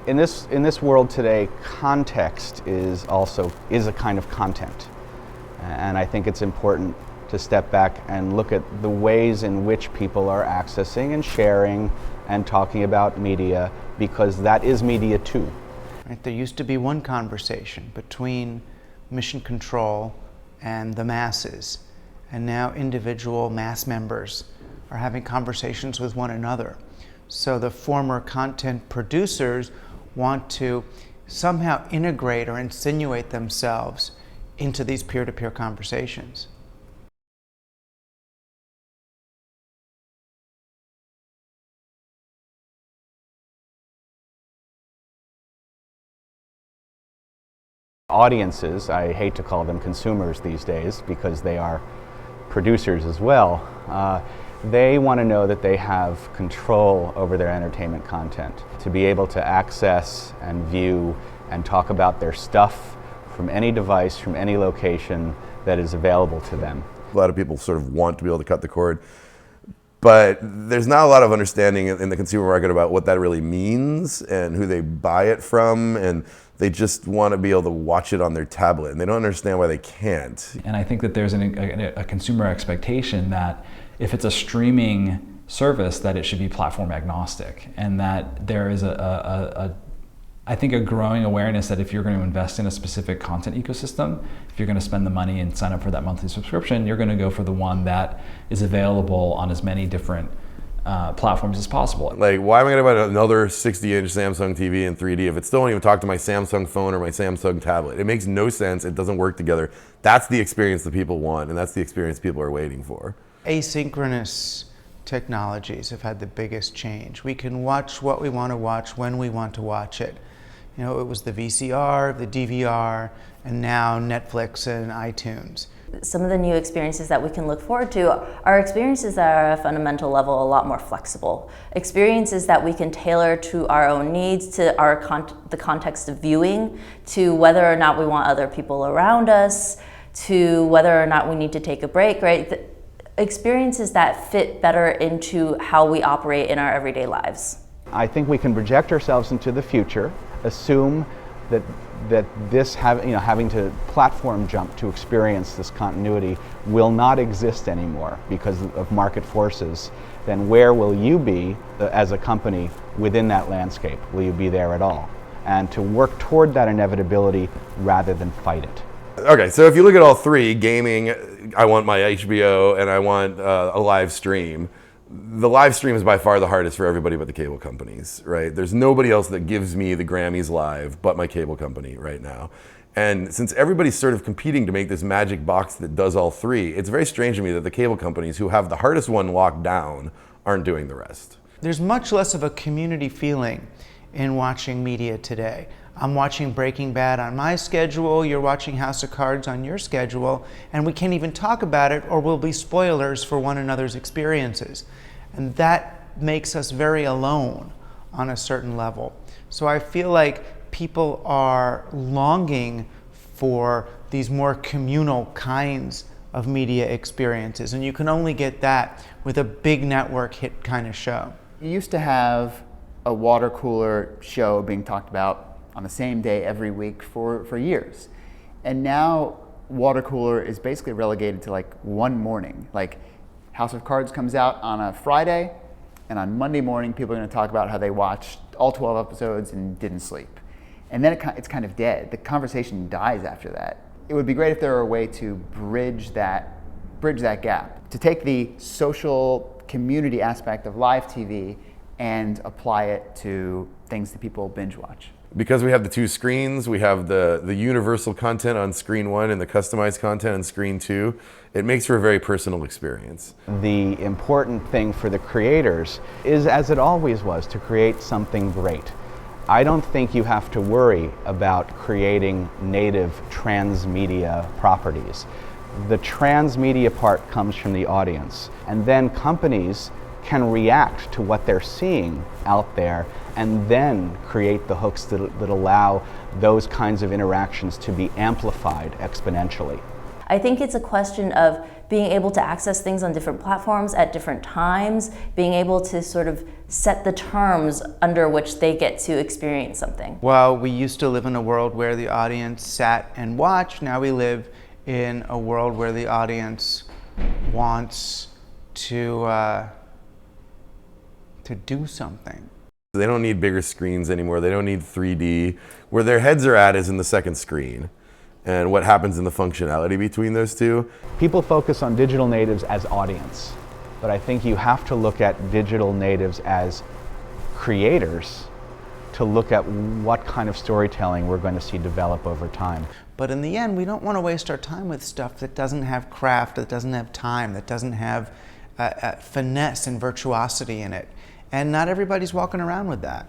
In this world today, context is a kind of content. And I think it's important to step back and look at the ways in which people are accessing and sharing and talking about media, because that is media too. Right, there used to be one conversation between mission control and the masses, and now individual mass members are having conversations with one another. So the former content producers want to somehow integrate or insinuate themselves into these peer-to-peer conversations. Audiences, I hate to call them consumers these days because they are producers as well, they want to know that they have control over their entertainment content, to be able to access and view and talk about their stuff from any device, from any location that is available to them. A lot of people sort of want to be able to cut the cord, but there's not a lot of understanding in the consumer market about what that really means and who they buy it from, and they just want to be able to watch it on their tablet, and they don't understand why they can't. And I think that there's a consumer expectation that if it's a streaming service, that it should be platform agnostic, and that there is I think a growing awareness that if you're going to invest in a specific content ecosystem, if you're going to spend the money and sign up for that monthly subscription, you're going to go for the one that is available on as many different platforms as possible. Like, why am I going to buy another 60-inch Samsung TV in 3D if it still won't even talk to my Samsung phone or my Samsung tablet? It makes no sense. It doesn't work together. That's the experience that people want, and that's the experience people are waiting for. Asynchronous technologies have had the biggest change. We can watch what we want to watch when we want to watch it. You know, it was the VCR, the DVR, and now Netflix and iTunes. Some of the new experiences that we can look forward to are experiences that are at a fundamental level a lot more flexible. Experiences that we can tailor to our own needs, to the context of viewing, to whether or not we want other people around us, to whether or not we need to take a break, right? Experiences that fit better into how we operate in our everyday lives. I think we can project ourselves into the future, assume that this having to platform jump to experience this continuity will not exist anymore because of market forces. Then where will you be as a company within that landscape? Will you be there at all? And to work toward that inevitability rather than fight it. Okay, so if you look at all three, gaming, I want my HBO and I want a live stream. The live stream is by far the hardest for everybody but the cable companies, right? There's nobody else that gives me the Grammys live but my cable company right now. And since everybody's sort of competing to make this magic box that does all three, it's very strange to me that the cable companies who have the hardest one locked down aren't doing the rest. There's much less of a community feeling in watching media today. I'm watching Breaking Bad on my schedule, you're watching House of Cards on your schedule, and we can't even talk about it or we'll be spoilers for one another's experiences. And that makes us very alone on a certain level. So I feel like people are longing for these more communal kinds of media experiences, and you can only get that with a big network hit kind of show. You used to have a water cooler show being talked about on the same day every week for years. And now water cooler is basically relegated to like one morning. Like House of Cards comes out on a Friday, and on Monday morning people are going to talk about how they watched all 12 episodes and didn't sleep. And then it's kind of dead. The conversation dies after that. It would be great if there were a way to bridge that gap, to take the social community aspect of live TV and apply it to things that people binge watch. Because we have the two screens, we have the universal content on screen one and the customized content on screen two, it makes for a very personal experience. The important thing for the creators is, as it always was, to create something great. I don't think you have to worry about creating native transmedia properties. The transmedia part comes from the audience, and then companies can react to what they're seeing out there and then create the hooks that allow those kinds of interactions to be amplified exponentially. I think it's a question of being able to access things on different platforms at different times, being able to sort of set the terms under which they get to experience something. Well, we used to live in a world where the audience sat and watched. Now we live in a world where the audience wants to do something. They don't need bigger screens anymore. They don't need 3D. Where their heads are at is in the second screen and what happens in the functionality between those two. People focus on digital natives as audience, but I think you have to look at digital natives as creators to look at what kind of storytelling we're going to see develop over time. But in the end, we don't want to waste our time with stuff that doesn't have craft, that doesn't have time, that doesn't have finesse and virtuosity in it. And not everybody's walking around with that.